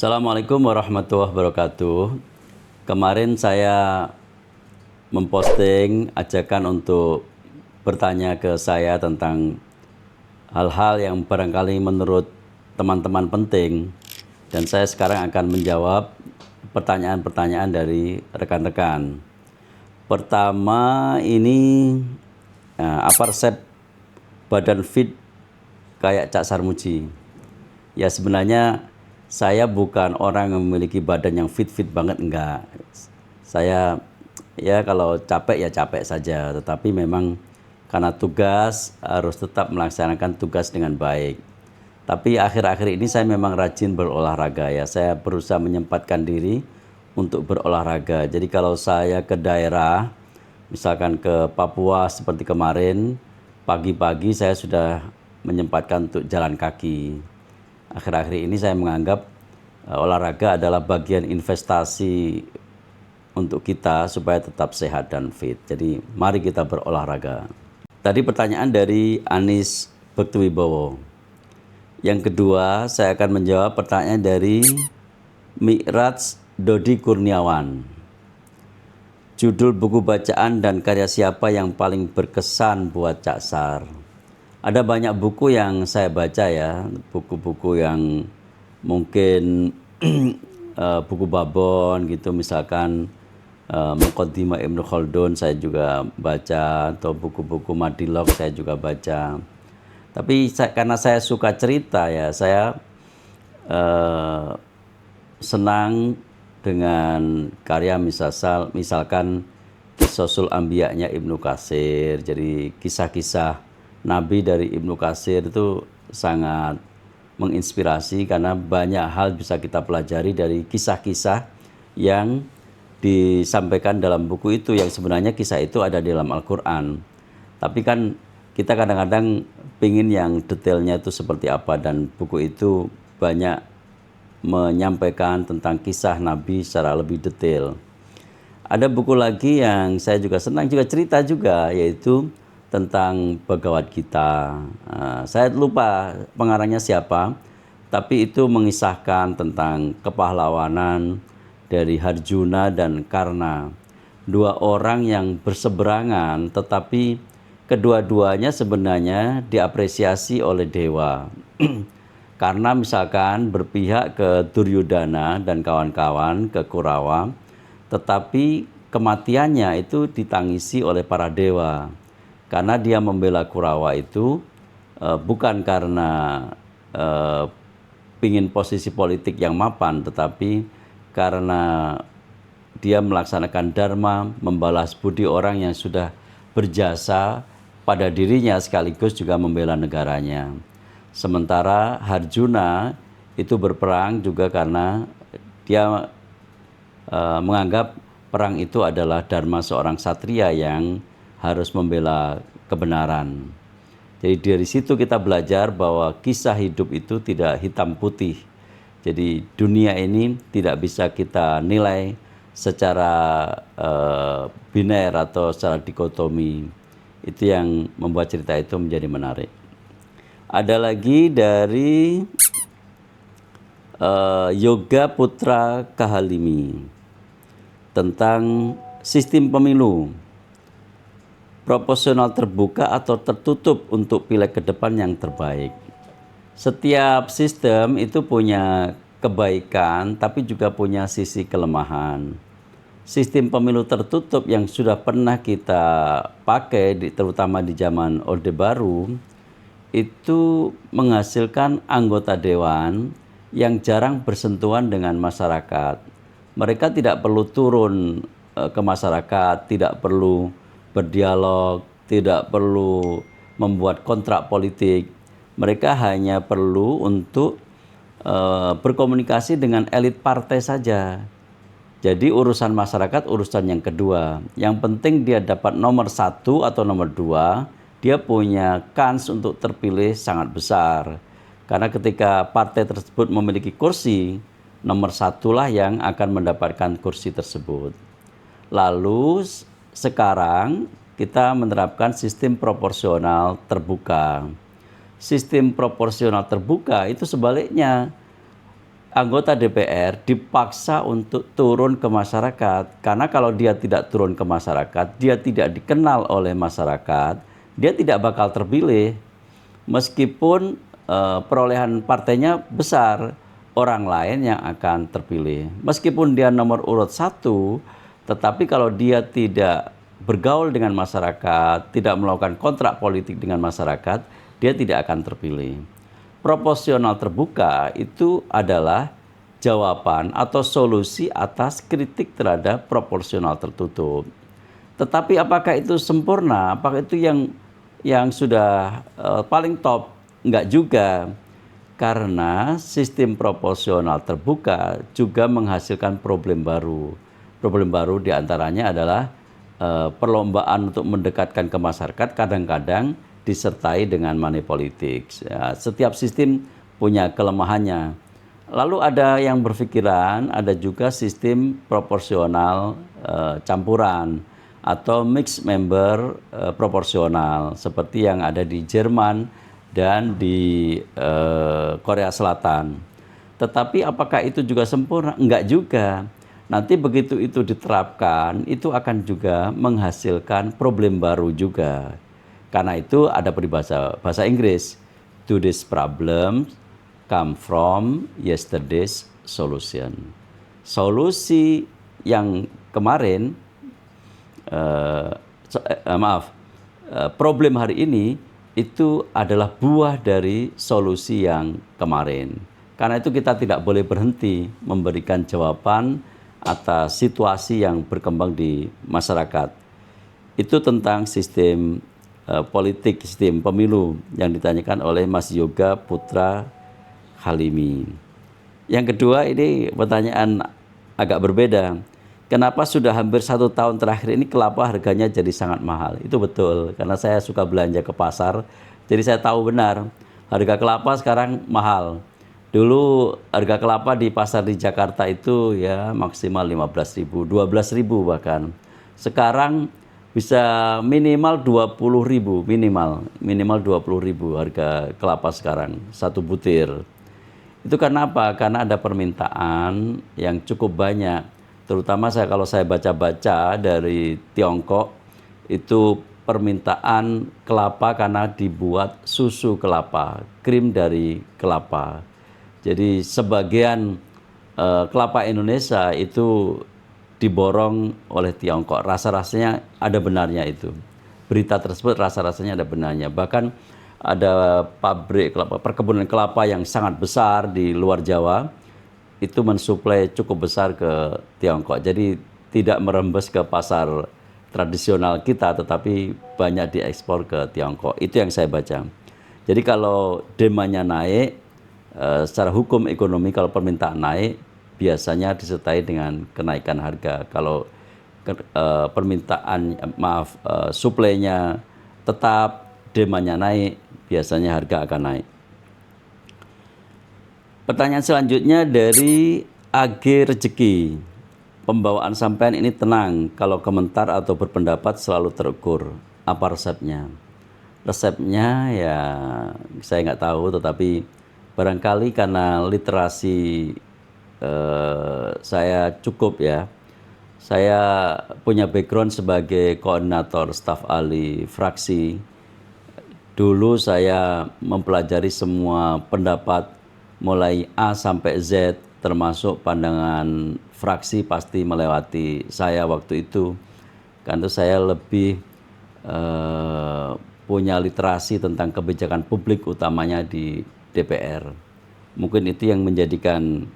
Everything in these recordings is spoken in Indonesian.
Assalamualaikum warahmatullahi wabarakatuh. Kemarin saya memposting ajakan untuk bertanya ke saya tentang hal-hal yang barangkali menurut teman-teman penting, dan saya sekarang akan menjawab pertanyaan-pertanyaan dari rekan-rekan. Pertama ini, apa resep badan fit kayak Cak Sarmuji? Ya sebenarnya saya bukan orang yang memiliki badan yang fit-fit banget, enggak. Saya ya kalau capek ya capek saja, tetapi memang karena tugas harus tetap melaksanakan tugas dengan baik. Tapi akhir-akhir ini saya memang rajin berolahraga ya. Saya berusaha menyempatkan diri untuk berolahraga. Jadi kalau saya ke daerah, misalkan ke Papua seperti kemarin, pagi-pagi saya sudah menyempatkan untuk jalan kaki. Akhir-akhir ini saya menganggap olahraga adalah bagian investasi untuk kita supaya tetap sehat dan fit. Jadi mari kita berolahraga. Tadi pertanyaan dari Anis Bektuwibowo. Yang kedua, saya akan menjawab pertanyaan dari Mi'raj Dodi Kurniawan. Judul buku bacaan dan karya siapa yang paling berkesan buat Cak Sar? Ada banyak buku yang saya baca ya, buku-buku yang mungkin buku babon gitu, misalkan Muqaddimah Ibnu Khaldun saya juga baca, atau buku-buku Madilog saya juga baca. Tapi karena saya suka cerita ya, saya senang dengan karya misalkan Qisosul Anbiya-nya Ibnu Katsir. Jadi kisah-kisah Nabi dari Ibnu Katsir itu sangat menginspirasi karena banyak hal bisa kita pelajari dari kisah-kisah yang disampaikan dalam buku itu, yang sebenarnya kisah itu ada di dalam Al-Quran. Tapi kan kita kadang-kadang pingin yang detailnya itu seperti apa, dan buku itu banyak menyampaikan tentang kisah Nabi secara lebih detail. Ada buku lagi yang saya juga senang juga cerita juga, yaitu tentang Bhagavad Gita. Saya lupa pengarangnya siapa, tapi itu mengisahkan tentang kepahlawanan dari Arjuna dan Karna. Dua orang yang berseberangan, tetapi kedua-duanya sebenarnya diapresiasi oleh dewa. Karena misalkan berpihak ke Duryudana dan kawan-kawan, ke Kurawa, tetapi kematiannya itu ditangisi oleh para dewa. Karena dia membela Kurawa itu bukan karena pingin posisi politik yang mapan, tetapi karena dia melaksanakan dharma, membalas budi orang yang sudah berjasa pada dirinya sekaligus juga membela negaranya. Sementara Arjuna itu berperang juga karena dia menganggap perang itu adalah dharma seorang satria yang harus membela kebenaran. Jadi dari situ kita belajar bahwa kisah hidup itu tidak hitam putih. Jadi dunia ini tidak bisa kita nilai secara biner atau secara dikotomi. Itu yang membuat cerita itu menjadi menarik. Ada lagi dari Yoga Putra Kahalimi tentang sistem pemilu, proporsional terbuka atau tertutup untuk pileg ke depan yang terbaik. Setiap sistem itu punya kebaikan tapi juga punya sisi kelemahan. Sistem pemilu tertutup yang sudah pernah kita pakai terutama di zaman Orde Baru itu menghasilkan anggota dewan yang jarang bersentuhan dengan masyarakat. Mereka tidak perlu turun ke masyarakat, tidak perlu berdialog, tidak perlu membuat kontrak politik. Mereka hanya perlu untuk berkomunikasi dengan elit partai saja. Jadi urusan masyarakat urusan yang kedua. Yang penting dia dapat nomor 1 atau nomor 2, dia punya kans untuk terpilih sangat besar. Karena ketika partai tersebut memiliki kursi, nomor 1 lah yang akan mendapatkan kursi tersebut. Lalu sekarang kita menerapkan sistem proporsional terbuka. Sistem proporsional terbuka itu sebaliknya. anggota DPR dipaksa untuk turun ke masyarakat. Karena kalau dia tidak turun ke masyarakat, dia tidak dikenal oleh masyarakat, dia tidak bakal terpilih. Meskipun perolehan partainya besar, orang lain yang akan terpilih. Meskipun dia nomor urut 1, tetapi kalau dia tidak bergaul dengan masyarakat, tidak melakukan kontrak politik dengan masyarakat, dia tidak akan terpilih. Proporsional terbuka itu adalah jawaban atau solusi atas kritik terhadap proporsional tertutup. Tetapi apakah itu sempurna? Apakah itu yang sudah paling top? Enggak juga. Karena sistem proporsional terbuka juga menghasilkan problem baru. Problem baru diantaranya adalah perlombaan untuk mendekatkan ke masyarakat kadang-kadang disertai dengan money politics. Ya, setiap sistem punya kelemahannya. Lalu ada yang berpikiran ada juga sistem proporsional campuran atau mixed member proporsional seperti yang ada di Jerman dan di Korea Selatan. Tetapi apakah itu juga sempurna? Enggak juga. Nanti begitu itu diterapkan, itu akan juga menghasilkan problem baru juga. Karena itu ada peribahasa bahasa Inggris, today's problem come from yesterday's solution. Solusi yang kemarin, problem hari ini itu adalah buah dari solusi yang kemarin. Karena itu kita tidak boleh berhenti memberikan jawaban atas situasi yang berkembang di masyarakat. Itu tentang sistem politik, sistem pemilu yang ditanyakan oleh Mas Yoga Putra Halimi. Yang kedua, ini pertanyaan agak berbeda. Kenapa sudah hampir 1 tahun terakhir ini kelapa harganya jadi sangat mahal? Itu betul, karena saya suka belanja ke pasar, jadi saya tahu benar harga kelapa sekarang mahal. Dulu harga kelapa di pasar di Jakarta itu ya maksimal 15.000, 12.000 bahkan. Sekarang bisa minimal 20.000, minimal 20.000 harga kelapa sekarang, 1 butir. Itu karena apa? Karena ada permintaan yang cukup banyak. Terutama kalau saya baca-baca dari Tiongkok, itu permintaan kelapa karena dibuat susu kelapa, krim dari kelapa. Jadi sebagian kelapa Indonesia itu diborong oleh Tiongkok. Rasa-rasanya ada benarnya itu. Berita tersebut rasa-rasanya ada benarnya. Bahkan ada pabrik kelapa, perkebunan kelapa yang sangat besar di luar Jawa, itu mensuplai cukup besar ke Tiongkok. Jadi tidak merembes ke pasar tradisional kita, tetapi banyak diekspor ke Tiongkok. Itu yang saya baca. Jadi kalau demandnya naik, secara hukum ekonomi kalau permintaan naik biasanya disertai dengan kenaikan harga. Kalau suplainya tetap, demandnya naik, biasanya harga akan naik. Pertanyaan selanjutnya dari AG Rezeki. Pembawaan sampean ini tenang, kalau komentar atau berpendapat selalu terukur. Apa resepnya? Resepnya ya saya nggak tahu, tetapi barangkali karena literasi saya cukup ya. Saya punya background sebagai koordinator staf ahli fraksi. Dulu saya mempelajari semua pendapat mulai A sampai Z, termasuk pandangan fraksi pasti melewati saya waktu itu. Karena saya lebih punya literasi tentang kebijakan publik utamanya di DPR. Mungkin itu yang menjadikan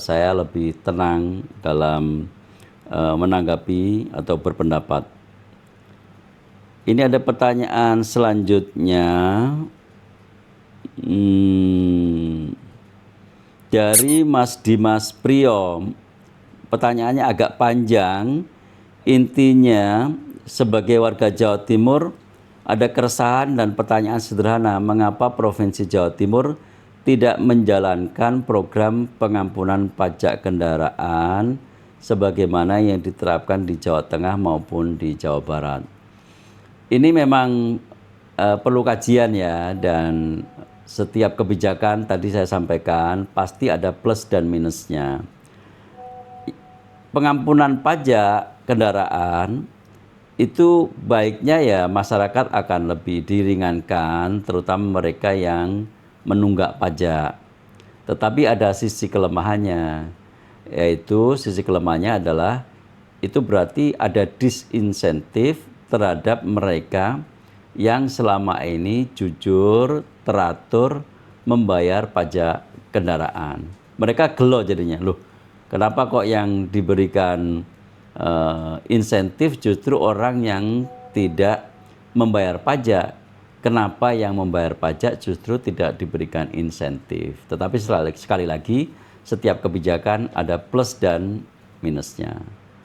saya lebih tenang dalam menanggapi atau berpendapat. Ini ada pertanyaan selanjutnya dari Mas Dimas Priyo. Pertanyaannya agak panjang. Intinya sebagai warga Jawa Timur ada keresahan dan pertanyaan sederhana, mengapa Provinsi Jawa Timur tidak menjalankan program pengampunan pajak kendaraan sebagaimana yang diterapkan di Jawa Tengah maupun di Jawa Barat. Ini memang perlu kajian ya, dan setiap kebijakan tadi saya sampaikan pasti ada plus dan minusnya. Pengampunan pajak kendaraan itu baiknya ya masyarakat akan lebih diringankan, terutama mereka yang menunggak pajak. Tetapi ada sisi kelemahannya, yaitu sisi kelemahannya adalah itu berarti ada disinsentif terhadap mereka yang selama ini jujur, teratur membayar pajak kendaraan. Mereka gelo jadinya, loh kenapa kok yang diberikan insentif justru orang yang tidak membayar pajak? Kenapa yang membayar pajak justru tidak diberikan insentif? Tetapi sekali lagi, setiap kebijakan ada plus dan minusnya.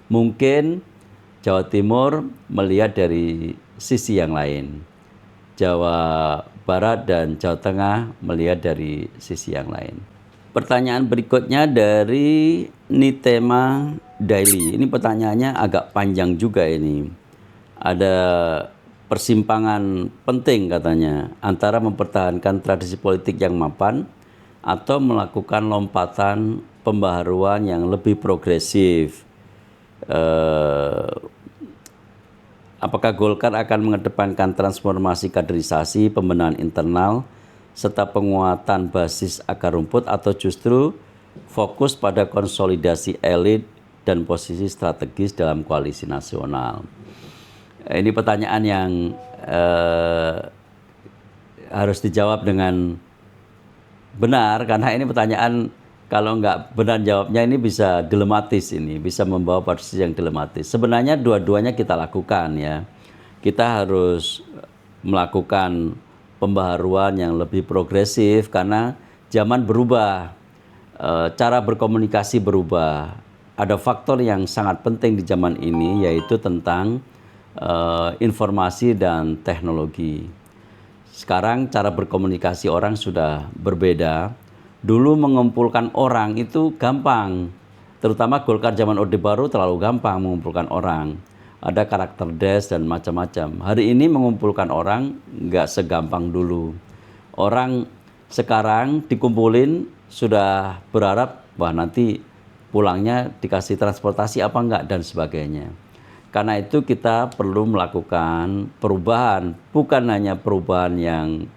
Mungkin Jawa Timur melihat dari sisi yang lain, Jawa Barat dan Jawa Tengah melihat dari sisi yang lain. Pertanyaan berikutnya dari Nitema Daily. Ini pertanyaannya agak panjang juga ini. Ada persimpangan penting katanya antara mempertahankan tradisi politik yang mapan atau melakukan lompatan pembaharuan yang lebih progresif. Apakah Golkar akan mengedepankan transformasi kaderisasi, pembenahan internal, serta penguatan basis akar rumput atau justru fokus pada konsolidasi elit dan posisi strategis dalam koalisi nasional? Ini pertanyaan yang harus dijawab dengan benar, karena ini pertanyaan kalau nggak benar jawabnya ini bisa dilematis, ini bisa membawa posisi yang dilematis. Sebenarnya dua-duanya kita lakukan ya. Kita harus melakukan pembaharuan yang lebih progresif karena zaman berubah, cara berkomunikasi berubah. Ada faktor yang sangat penting di zaman ini yaitu tentang informasi dan teknologi. Sekarang cara berkomunikasi orang sudah berbeda. Dulu mengumpulkan orang itu gampang, terutama Golkar zaman Orde Baru terlalu gampang mengumpulkan orang. Ada karakter des dan macam-macam. Hari ini mengumpulkan orang nggak segampang dulu. Orang sekarang dikumpulin sudah berharap wah nanti pulangnya dikasih transportasi apa enggak dan sebagainya. Karena itu kita perlu melakukan perubahan, bukan hanya perubahan yang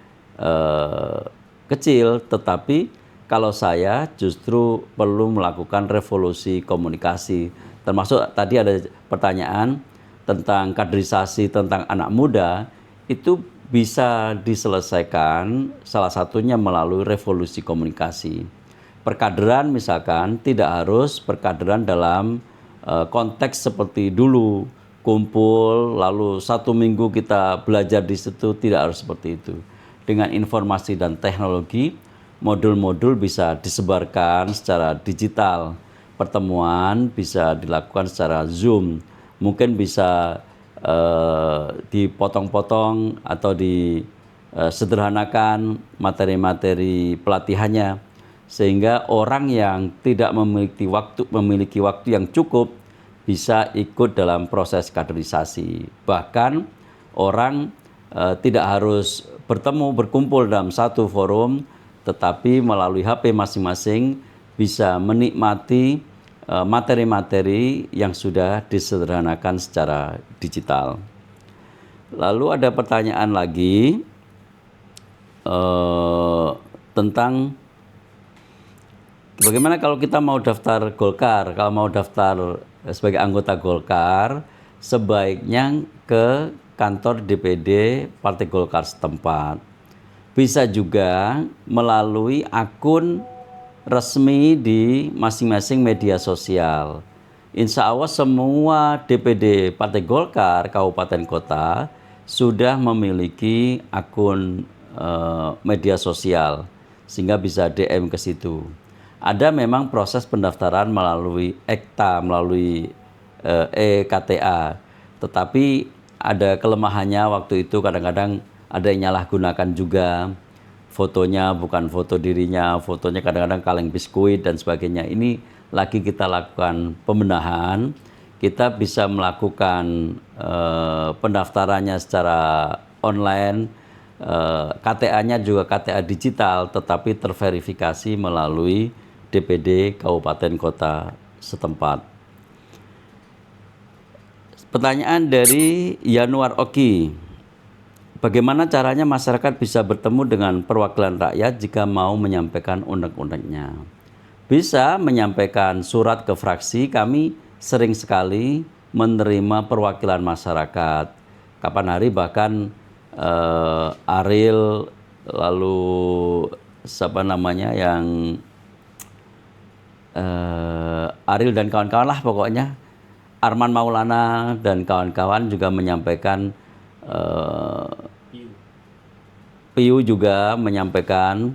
kecil, tetapi kalau saya justru perlu melakukan revolusi komunikasi. Termasuk tadi ada pertanyaan tentang kaderisasi, tentang anak muda, itu bisa diselesaikan salah satunya melalui revolusi komunikasi. Perkaderan misalkan tidak harus perkaderan dalam konteks seperti dulu, kumpul lalu 1 minggu kita belajar di situ, tidak harus seperti itu. Dengan informasi dan teknologi, modul-modul bisa disebarkan secara digital. Pertemuan bisa dilakukan secara Zoom, mungkin bisa dipotong-potong atau disederhanakan materi-materi pelatihannya, sehingga orang yang tidak memiliki waktu yang cukup bisa ikut dalam proses kaderisasi. Bahkan orang tidak harus berkumpul dalam satu forum, tetapi melalui HP masing-masing bisa menikmati materi-materi yang sudah disederhanakan secara digital. Lalu ada pertanyaan lagi tentang bagaimana kalau kita mau daftar Golkar, kalau mau daftar sebagai anggota Golkar, sebaiknya ke kantor DPD Partai Golkar setempat. Bisa juga melalui akun resmi di masing-masing media sosial. Insya Allah semua DPD Partai Golkar Kabupaten Kota sudah memiliki akun media sosial, sehingga bisa DM ke situ. Ada memang proses pendaftaran melalui EKTA, melalui EKTA, tetapi ada kelemahannya waktu itu kadang-kadang ada yang nyalahgunakan juga. Fotonya bukan foto dirinya, fotonya kadang-kadang kaleng biskuit dan sebagainya. Ini lagi kita lakukan pembenahan. Kita bisa melakukan pendaftarannya secara online KTA-nya juga KTA digital, tetapi terverifikasi melalui DPD Kabupaten Kota setempat. Pertanyaan dari Yanuar Oki. Bagaimana caranya masyarakat bisa bertemu dengan perwakilan rakyat jika mau menyampaikan unek-uneknya? Bisa menyampaikan surat ke fraksi. Kami sering sekali menerima perwakilan masyarakat. Kapan hari bahkan Ariel, lalu siapa namanya yang Ariel dan kawan-kawan lah pokoknya, Arman Maulana dan kawan-kawan juga menyampaikan, Piu juga menyampaikan,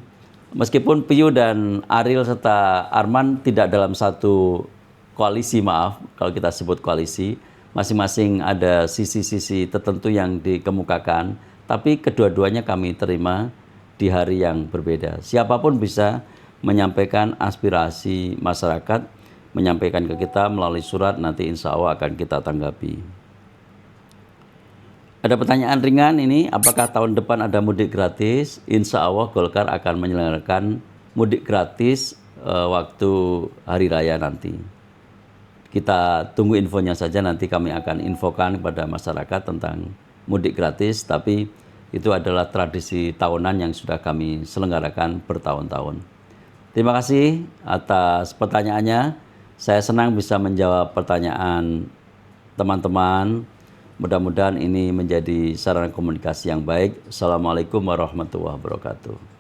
meskipun Piu dan Ariel serta Arman tidak dalam satu koalisi, maaf kalau kita sebut koalisi, masing-masing ada sisi-sisi tertentu yang dikemukakan, tapi kedua-duanya kami terima di hari yang berbeda. Siapapun bisa menyampaikan aspirasi masyarakat, menyampaikan ke kita melalui surat, nanti insya Allah akan kita tanggapi. Ada pertanyaan ringan ini, apakah tahun depan ada mudik gratis? Insya Allah Golkar akan menyelenggarakan mudik gratis waktu hari raya nanti. Kita tunggu infonya saja, nanti kami akan infokan kepada masyarakat tentang mudik gratis, tapi itu adalah tradisi tahunan yang sudah kami selenggarakan bertahun-tahun. Terima kasih atas pertanyaannya. Saya senang bisa menjawab pertanyaan teman-teman. Mudah-mudahan ini menjadi sarana komunikasi yang baik. Assalamualaikum warahmatullahi wabarakatuh.